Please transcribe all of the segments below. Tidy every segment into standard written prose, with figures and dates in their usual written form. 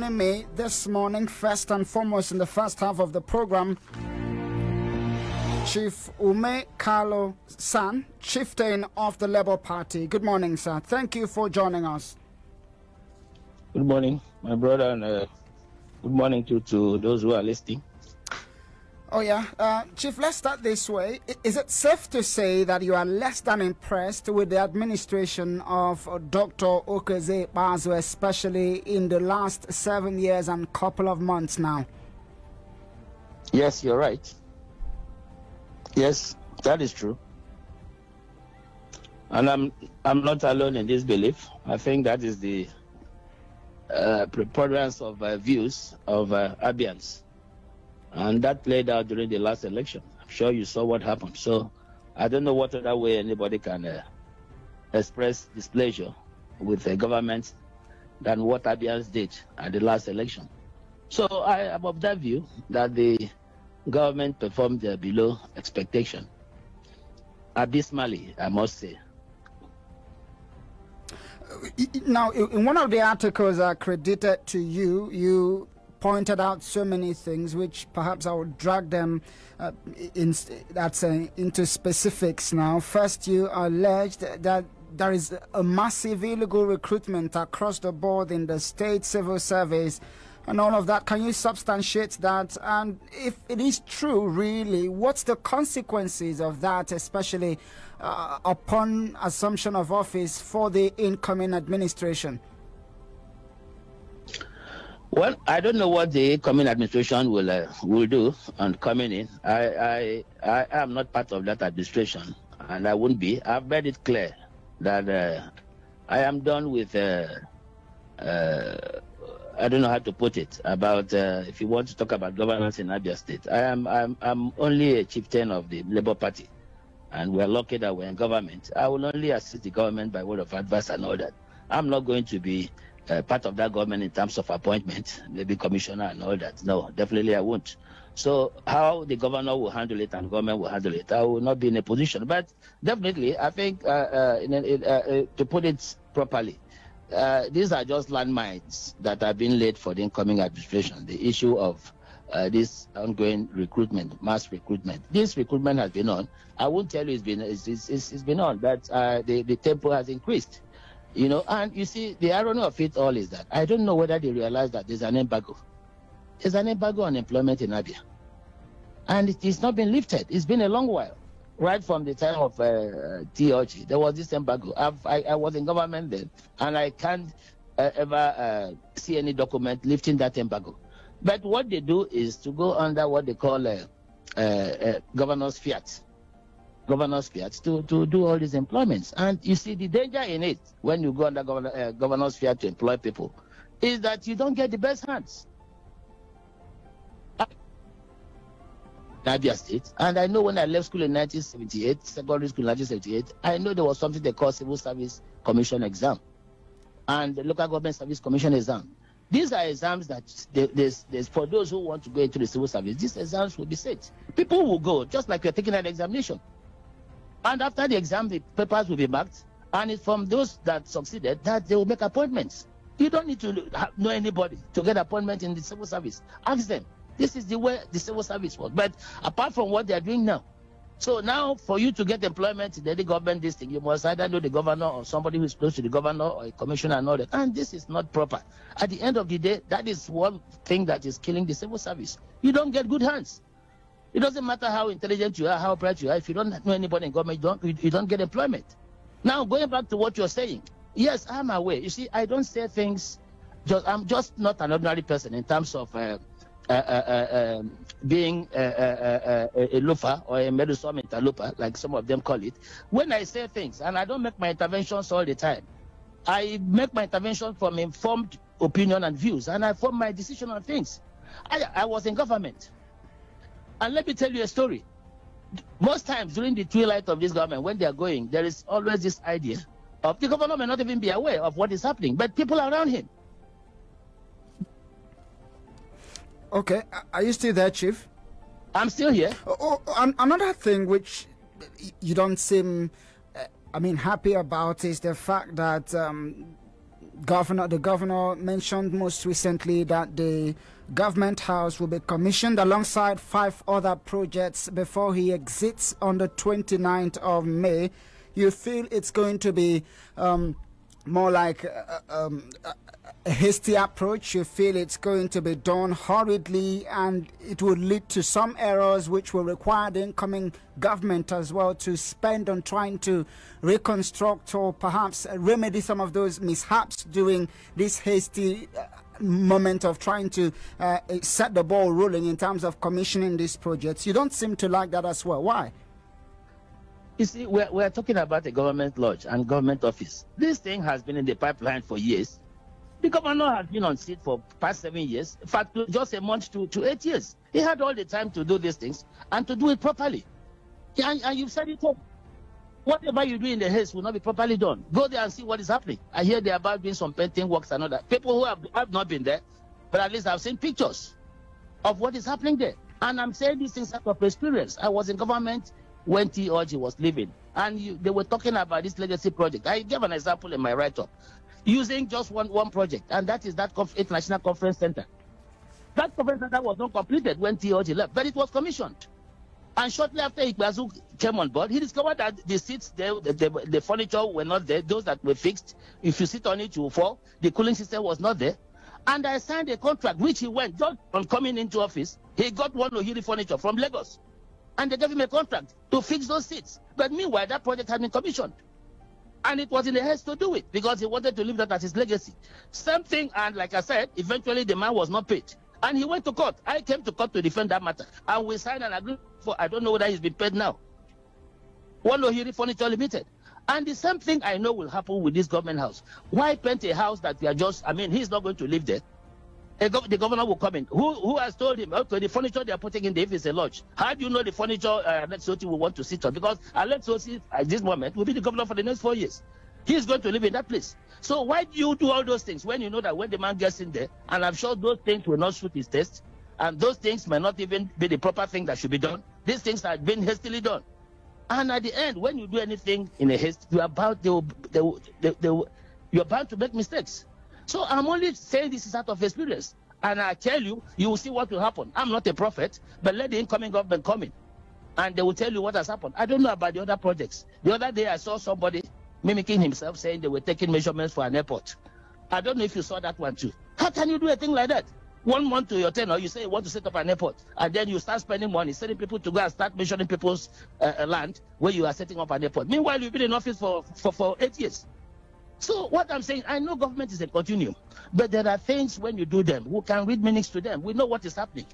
joining me this morning, first and foremost in the first half of the program, Chief Umeh Kalu San, chieftain of the Labour Party. Good morning, sir. Thank you for joining us. Good morning, my brother, and good morning to those who are listening. Oh, yeah. Chief, let's start this way. Is it safe to say that you are less than impressed with the administration of Dr. Okezie Ikpeazu'S, especially in the last 7 years and couple of months now? Yes, you're right. Yes, that is true. And I'm not alone in this belief. I think that is the preponderance of views of Abians. And that played out during the last election. I'm sure you saw what happened. So I don't know what other way anybody can express displeasure with the government than what Abians did at the last election. So I am of that view that the government performed below expectation. Abysmally, I must say. Now, in one of the articles credited to you, you pointed out so many things, which perhaps I would drag them into specifics now. First, you alleged that there is a massive illegal recruitment across the board in the state civil service and all of that. Can you substantiate that? And if it is true, really, what's the consequences of that, especially upon assumption of office for the incoming administration? Well, I don't know what the incoming administration will do on coming in. I am not part of that administration, and I won't be. I've made it clear that I am done with. I don't know how to put it about if you want to talk about governance in Abia State. I'm only a chieftain of the Labour Party, and we're lucky that we're in government. I will only assist the government by word of advice and all that. I'm not going to be part of that government in terms of appointment, maybe commissioner and all that. No, definitely I won't. So how the governor will handle it and government will handle it, I will not be in a position. But definitely, I think to put it properly, these are just landmines that have been laid for the incoming administration. The issue of this ongoing recruitment, mass recruitment. This recruitment has been on. I won't tell you it's been on, but the tempo has increased. You know, and you see, the irony of it all is that I don't know whether they realize that there's an embargo. There's an embargo on employment in Abia. And it's not been lifted. It's been a long while. Right from the time of TOG, there was this embargo. I was in government then, and I can't ever see any document lifting that embargo. But what they do is to go under what they call governor's fiat. Governor's fiat to do all these employments. And you see the danger in it when you go under governor's fiat to employ people is that you don't get the best hands. Abia State, and I know when I left school in 1978, secondary school in 1978, I know there was something they call Civil Service Commission exam and the Local Government Service Commission exam. These are exams that there's for those who want to go into the civil service. These exams will be set. People will go just like you're taking an examination. And after the exam, the papers will be marked, and it's from those that succeeded that they will make appointments. You don't need to know anybody to get appointment in the civil service. Ask them. This is the way the civil service works. But apart from what they are doing now, so now for you to get employment in any government this thing, you must either know the governor or somebody who is close to the governor or a commissioner and all that. And this is not proper. At the end of the day, that is one thing that is killing the civil service. You don't get good hands. It doesn't matter how intelligent you are, how bright you are. If you don't know anybody in government, you don't get employment. Now, going back to what you're saying, yes, I'm aware. You see, I don't say things. I'm just not an ordinary person in terms of being a loafer or a meddlesome interloper, like some of them call it. When I say things, and I don't make my interventions all the time, I make my interventions from informed opinion and views, and I form my decision on things. I was in government. And let me tell you a story. Most times during the twilight of this government, when they are going, there is always this idea of the governor may not even be aware of what is happening, but people around him. Okay, are you still there, Chief? I'm still here. Another thing which you don't seem, happy about is the fact that The governor mentioned most recently that the government house will be commissioned alongside 5 other projects before he exits on the 29th of May. You feel it's going to be more like a hasty approach? You feel it's going to be done hurriedly and it will lead to some errors which will require the incoming government as well to spend on trying to reconstruct or perhaps remedy some of those mishaps during this hasty moment of trying to set the ball rolling in terms of commissioning these projects? You don't seem to like that as well. Why? You see, we're talking about a government lodge and government office. This thing has been in the pipeline for years. The governor has been on seat for past 7 years. In fact, just a month to 8 years. He had all the time to do these things and to do it properly. And you've said it all. Whatever you do in the haste will not be properly done. Go there and see what is happening. I hear they're about doing some painting works and all that. People who have not been there, but at least I've seen pictures of what is happening there. And I'm saying these things out of experience. I was in government when T. Okezie was living. And they were talking about this legacy project. I gave an example in my write-up. Using just one project, and that is that International Conference Center. That conference center was not completed when T. Okezie left, but it was commissioned. And shortly after Ikpeazu'S came on board, he discovered that the seats there, the furniture were not there, those that were fixed. If you sit on it, you will fall. The cooling system was not there. And I signed a contract, which he went, just on coming into office, he got one Ohiri furniture from Lagos. And they gave him a contract to fix those seats. But meanwhile, that project had been commissioned. And it was in the haste to do it because he wanted to leave that as his legacy. Same thing, and like I said, eventually the man was not paid. And he went to court. I came to court to defend that matter. And we signed an agreement for, I don't know whether he's been paid now. One Ohiri Furniture Limited. And the same thing I know will happen with this government house. Why paint a house that we are just, I mean, he's not going to live there. The governor will come in. Who has told him, okay, the furniture they are putting in there, if it's a lodge, how do you know the furniture Alex Otti will want to sit on? Because Alex Otti, at this moment, will be the governor for the next 4 years. He's going to live in that place. So why do you do all those things when you know that when the man gets in there, and I'm sure those things will not suit his taste, and those things may not even be the proper thing that should be done. These things have been hastily done. And at the end, when you do anything in a haste, you're bound to make mistakes. So I'm only saying this is out of experience. And I tell you, you will see what will happen. I'm not a prophet, but let the incoming government come in. And they will tell you what has happened. I don't know about the other projects. The other day I saw somebody mimicking himself saying they were taking measurements for an airport. I don't know if you saw that one too. How can you do a thing like that? 1 month to your tenure, you say you want to set up an airport. And then you start spending money, sending people to go and start measuring people's land where you are setting up an airport. Meanwhile, you've been in office for 8 years. So what I'm saying, I know government is a continuum, but there are things when you do them, who can read meanings to them. We know what is happening.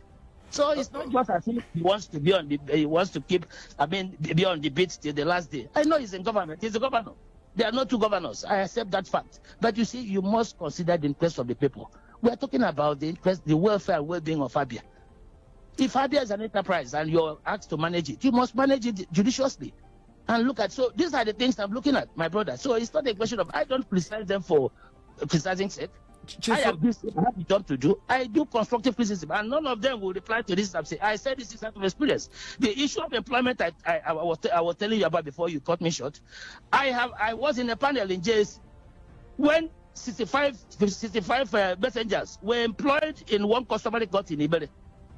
So it's not just as if he wants to be on he wants to keep, be on the beat till the last day. I know he's in government. He's a governor. There are no two governors. I accept that fact. But you see, you must consider the interest of the people. We are talking about the interest, the welfare and well-being of Abia. If Abia is an enterprise and you're asked to manage it, you must manage it judiciously. And look at, so these are the things I'm looking at, my brother. So it's not a question of, I don't criticize them for criticizing sake. I have the job to do. I do constructive criticism, and none of them will reply to this. I said this is out of experience. The issue of employment I was telling you about before you cut me short. I was in a panel in JS when 65 messengers were employed in one customary court in Ibere.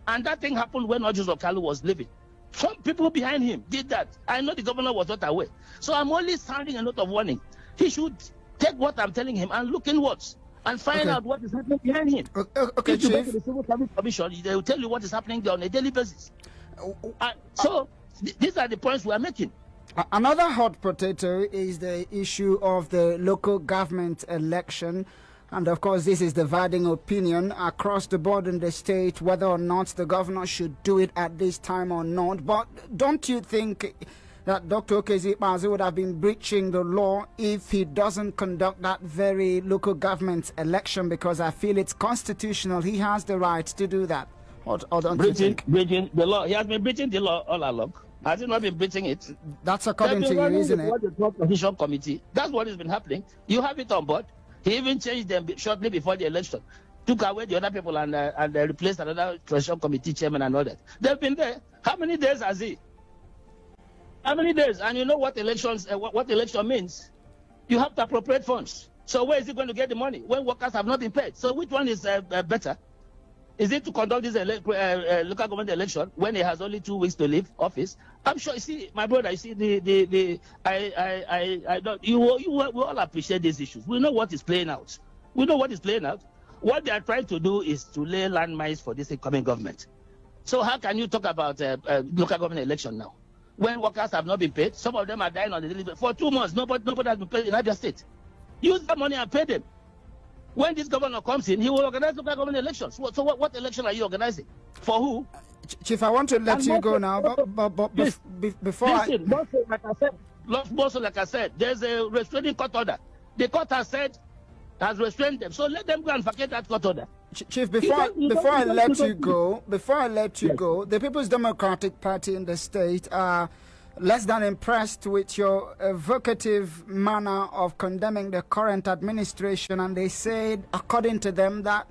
And that thing happened when Kalu was living. Some people behind him did that. I know the governor was not aware. So I'm only sounding a note of warning. He should take what I'm telling him and look inwards and find out what is happening behind him. Okay, if you go to the Civil Service Commission, they will tell you what is happening there on a daily basis. So these are the points we are making. Another hot potato is the issue of the local government election. And of course, this is dividing opinion across the board in the state, whether or not the governor should do it at this time or not. But don't you think that Dr. Okezie would have been breaching the law if he doesn't conduct that very local government election? Because I feel it's constitutional. He has the right to do that. Or don't you think? Breaching the law. He has been breaching the law all along. Has he not been breaching it? That's according to you, isn't it? The Constitution Committee. That's what has been happening. You have it on board. He even changed them shortly before the election. Took away the other people and replaced another Transition Committee chairman and all that. They've been there. How many days has he? How many days? And you know what elections? What election means? You have to appropriate funds. So where is he going to get the money when workers have not been paid? So which one is better? Is it to conduct this local government election when he has only 2 weeks to leave office? I'm sure. You see, my brother. You see, I don't. We all appreciate these issues. We know what is playing out. We know what is playing out. What they are trying to do is to lay landmines for this incoming government. So how can you talk about local government election now when workers have not been paid? Some of them are dying on the daily for 2 months. Nobody has been paid in Abia State. Use that money and pay them. When this governor comes in, he will organize local government elections. So what election are you organizing? For who? Chief, I want to let you go now, but before listen, like I said, there's a restraining court order. The court has restrained them. So let them go and vacate that court order. Chief, before I let you go, the People's Democratic Party in the state are less than impressed with your evocative manner of condemning the current administration, and they said, according to them, that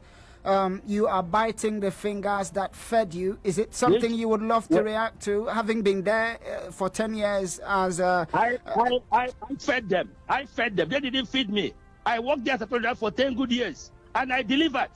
you are biting the fingers that fed you. Is it something you would love to react to, having been there for 10 years as a... I fed them. I fed them. They didn't feed me. I worked there as a president for 10 good years, and I delivered.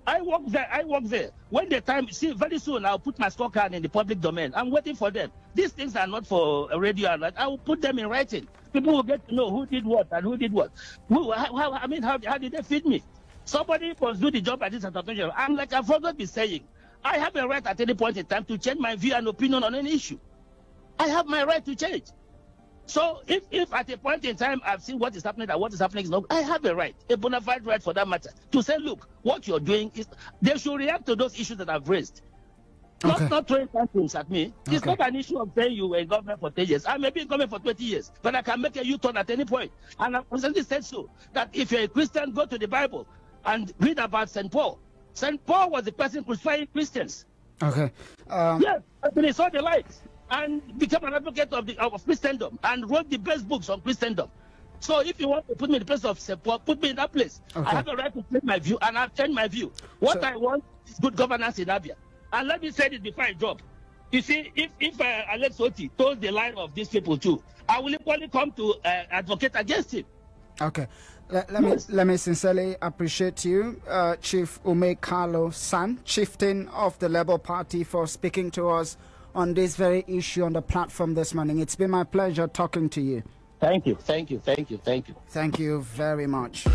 I work there. When the time, see, very soon I'll put my scorecard in the public domain. I'm waiting for them. These things are not for a radio alert. I will put them in writing. People will get to know who did what and who did what. How did they feed me? Somebody must do the job at this institution. I'm like I've always been saying, I have a right at any point in time to change my view and opinion on any issue. I have my right to change. So if at a point in time I've seen what is happening and what is happening is not, I have a right, a bona fide right for that matter, to say, look, what you're doing is, they should react to those issues that I've raised. Not throwing things at me. It's not an issue of saying you were in government for 10 years. I may be in government for 20 years, but I can make a U-turn at any point. And I've constantly said so, that if you're a Christian, go to the Bible and read about St. Paul. St. Paul was the person crucifying Christians. Okay. Yes, until he saw the light and became an advocate of Christendom and wrote the best books on Christendom. So if you want to put me in the place of St. Paul, put me in that place. Okay. I have a right to change my view, and I've changed my view. What I want is good governance in Abia. And let me say this before I drop. You see, if Alex Oti told the line of these people too, I will equally come to advocate against him. Okay. Let me sincerely appreciate you, Chief Umeh Kalu San, chieftain of the Labour Party, for speaking to us on this very issue on the platform this morning. It's been my pleasure talking to you. Thank you. Thank you very much.